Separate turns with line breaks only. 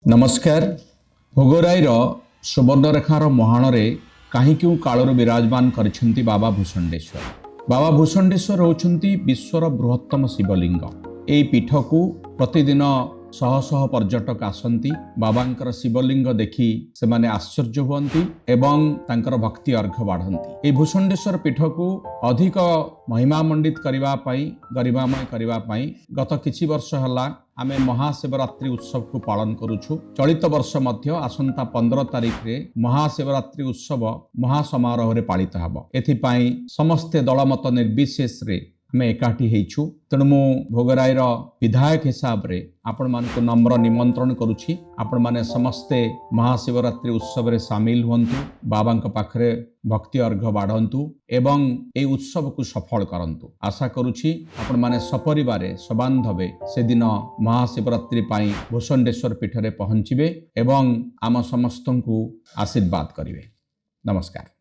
नमस्कार। भोगराईर सुवर्णरेखार महाणरे कहीं कालर विराजमान करिसेंती बाबा भूषंडेश्वर। बाबा भूषंडेश्वर होउछंती विश्वर बृहत्तम शिवलिंग। एई पीठ को प्रतिदिन शह शह पर्यटक आसंती बाबांकर शिवलिंग देखि से माने आश्चर्य हुअंती एवं तांकर भक्ति अर्घ बाढ़ंती। ए भूषंडेश्वर पीठ को अधिक महिमामंडित करिवा पई गरिमामय करिवा पई गत किछि वर्ष हला आमे महाशिवरात्रि उत्सव को पालन करुछु। चलित वर्ष मध्य आसंता 15 तारिख रे महाशिवरात्रि उत्सव महासमारोह रे पालित हबो। एथिपाई समस्ते दलमत निर्विशेष रे आमे एकाठी हेइछु। तेणु मु भोगराईर विधायक हिसाब रे आपण मानको नम्र निमंत्रण करुछि। आपण माने समस्ते महाशिवरात्रि उत्सव रे शामिल हुंतु, बाबांक पाखरे भक्ति अर्घ बाढ़ंतु एवं ए उत्सव को सफल करंतु। आशा करुछि आपण माने सपरिवारे सबांधवे से दिन महाशिवरात्रि पाई भूषंडेश्वर पीठ रे पहुंचिबे एवं आम समस्तंकु आशीर्वाद करिवे। नमस्कार।